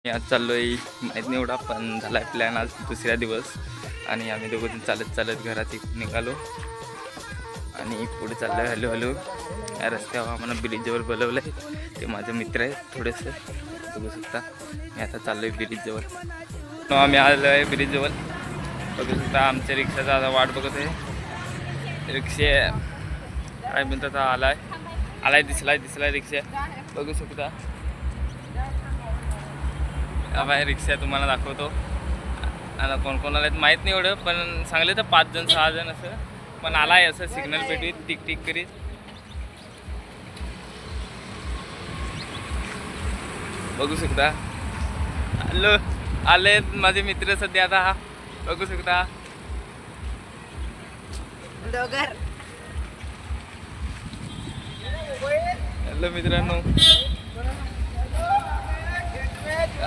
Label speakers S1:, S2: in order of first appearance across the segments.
S1: मी आज चाललोय माहीत नाही एवढा, पण झालाय प्लॅन आज दुसरा दिवस. आणि आम्ही दोघं चालत चालत घरात निघालो आणि पुढे चाललोय हळूहळू. या रस्त्यावर आम्हाला ब्रिजजवळ बोलवलं आहे. ते माझे मित्र आहेत थोडेसे, बघू शकता. मी आता चाललोय ब्रिजजवळ. आम्ही आलो आहे ब्रिजजवळ, बघू शकता. आमच्या रिक्षाचा आता वाट बघत आहे. रिक्षा काय म्हणतात आलाय दिसलाय रिक्षा, बघू शकता. बाहेर रिक्षा तुम्हाला दाखवतो. आता कोण आले माहीत नाही एवढं, पण सांगले तर 5 जण 6 जण असं. पण आलाय असं सिग्नल पेटवीत टिक टिक करीत. बघू शकता आले माझे मित्र सध्या आता, बघू शकता. हॅलो मित्रांनो,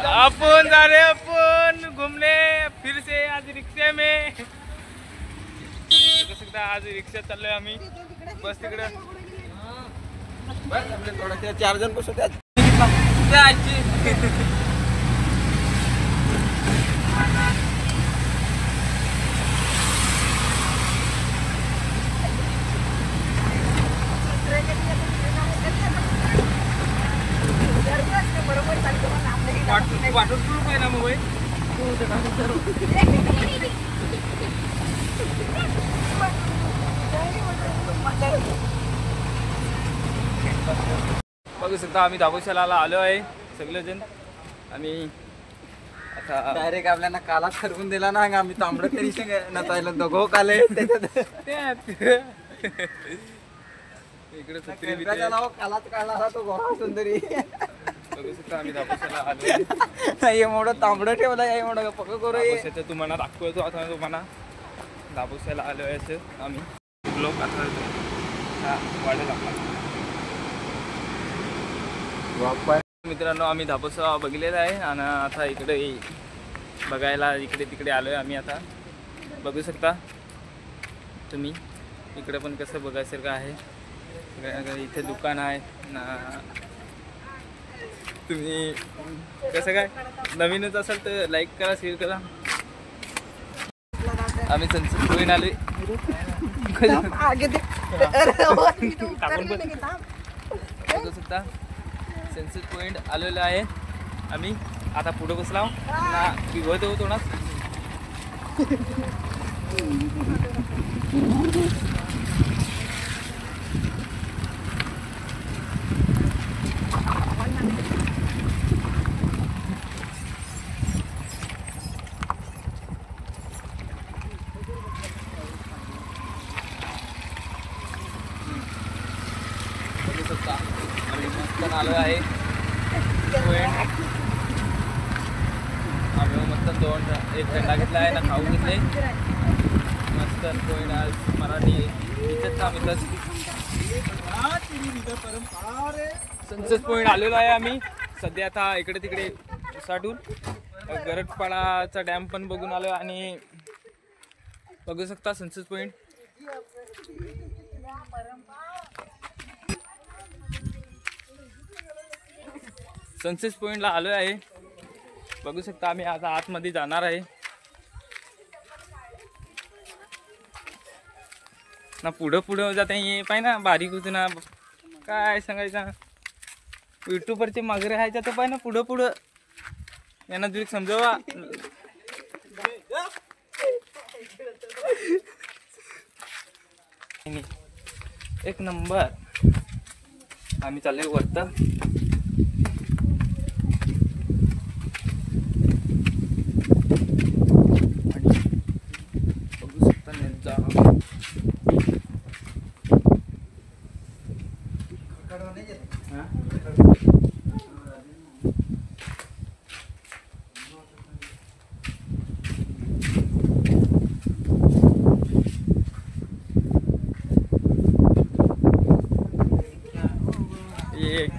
S1: अपन जा रहे अपन घूमने फिर से आज रिक्शा में. बघू शकता आज रिक्षा चाललोय आम्ही. बस तिकडे
S2: थोडं 4 जण बसू द्या.
S1: वाटून आहे ना मुंबई. बघू शकता आम्ही दाबोशाला आलो आहे सगळेजण. आम्ही आता
S2: डायरेक्ट आपल्याला काला ठरवून दिला ना, आम्ही तांबडं तरी नचायला दोघं काले
S1: इकडे
S2: कालाच काढला तो गोरा सुंदरी.
S1: बघू शकता आम्ही दाबोशाला आलो.
S2: एवढं तांबडं ठेवलं एवढं पक्क करू.
S1: तुम्हाला दाखवतो आता. तुम्हाला दाबोशाला आलो आहे असं आम्ही लोक आता वाढत आपला. मित्रांनो आम्ही दाबोसा बघितलेला आहे आणि आता इकडे बघायला इकडे तिकडे आलो आहे आम्ही. आता बघू शकता तुम्ही इकडे पण कसं बघायसारखं आहे. इथे दुकान आहे ना. तुम्ही कसं काय नवीनच असाल तर लाईक करा, शेअर करा. आम्ही सनसेट पॉईंट आलोय. बघू शकता सनसेट पॉईंट आलेलं आहे आम्ही. आता पुढे बसलाव ना विभवत होतो ना. बघू शकता आम्ही मस्त आलो आहे पॉईंट. आम्ही मस्त एक थंडा घेतला आहे ना, खाऊ घेतले मस्त पॉईंट. आज मराठी इथेच आम्ही सनसेट पॉईंट आलेलो आहे आम्ही सध्या. आता इकडे तिकडे साठून गरटपाडाचा डॅम पण बघून आलो आणि बघू शकता सनसेट पॉईंट. सनसेट पॉईंटला आलो आहे, बघू शकता. आम्ही आता आतमध्ये जाणार आहे ना. पुढं जाते हे पाय ना, बारीक होते ना. काय सांगायचं, युट्यूबवरचे मागे राहायचं तर पाय ना. पुढं यांना तुला समजावा. एक नंबर. आम्ही चाललोय वरतं. बघू शकता नेमचा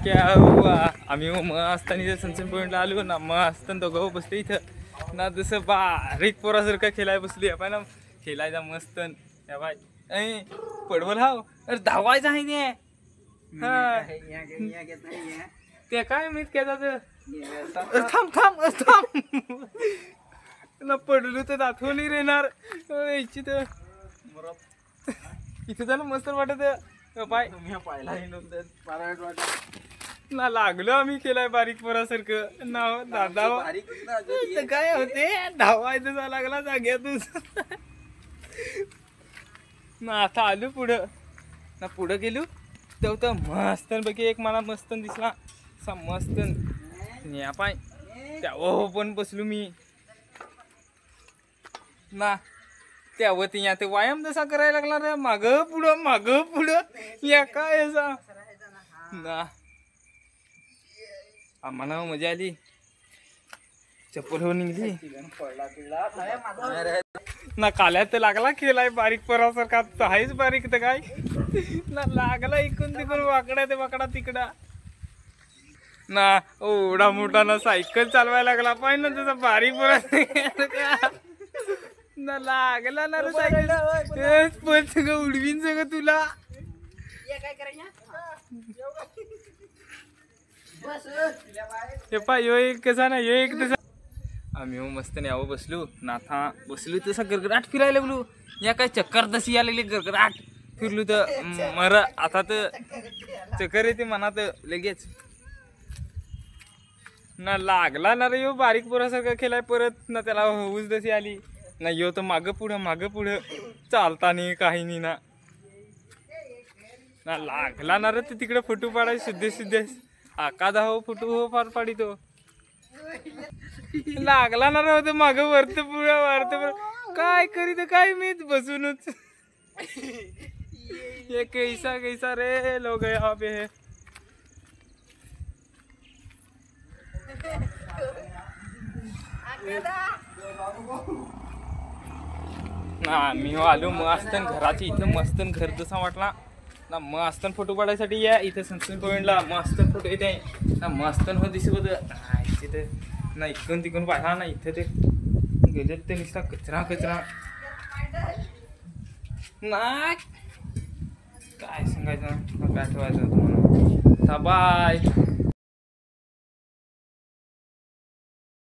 S1: क्या हुआ. आम्ही मस्त सनसेट पॉईंटला आलो ना. मस्त दोघं बसते इथं ना. जसं बारीक पोरासारखं खेळायला बसली आपण ना. खेळायचा मस्त या बाय. पडवल हाव अरे धावायचं आहे ते. हा ते काय माहित काय जातं. थांब थांब थांब ना पडलो तर दाखवून नाही रेणार याची तर इथे जाणं मस्त वाटत पाय ना लागलो आम्ही केलाय बारीक पोरासारखं ना दादा काय होते धावायचं जा लागला जाग्यातून ना आता आलो पुढं ना पुढं गेलो तेव्हा मस्त पैकी एक मला मस्त दिसला असा मस्त या पाय त्यावर पण बसलो मी ना त्यावरती या ते व्यायाम जसा करायला लागला रे माग पुढं या काय असा ना आम्हाला मजा आली चप्पल हो निघली ना काल्यात तर लागला केलाय बारीक परासारखा आहेच बारीक तर काय ना लागला इकून तिकून वाकडा ते वाकडा तिकडा ना एवढा मोठा ना सायकल चालवायला लागला पाहिजे ना त्याचा बारीक परा ना लागला ना रे सायकल पण सगळं उडवीन सगळं तुला हे पाय यो एक कसा ना यो एक तसा आम्ही मस्त न्यावं बसलो नाथा बसलो तसा गरगराट फिरायला लागलो या काय चक्कर तशी या लागली गरगराट फिरलो तर मर आता तर चक्कर येते मनात लगेच ना लागला ना रे यो बारीक पोरासारखा केलाय परत ना त्याला हौस तशी आली ना यो तर मागं पुढं चालता नाही काही नाही ना लागला ना रे ते तिकडे फोटो पाडाय सिद्धेश आकादा हो फोटो हो फार पाडी तो लागला ना रे माग वरत पुढं काय करीत काय मीच बसूनच ये कैसा रे लोग यहाँ पे है ना मी आलो मस्त घराची इथं मस्त घर जसा वाटला ना मस्त फोटो काढायसाठी या इथे सनस्क्रीन पॉइंटला मस्त फोटो येते ना मस्त हो दिसत तिथे ना इकडून तिकडून पाहिला ना इथे ते गेले ते नुसता कचरा ना काय सांगायचं काय ठेवायचं तुम्हाला बाय.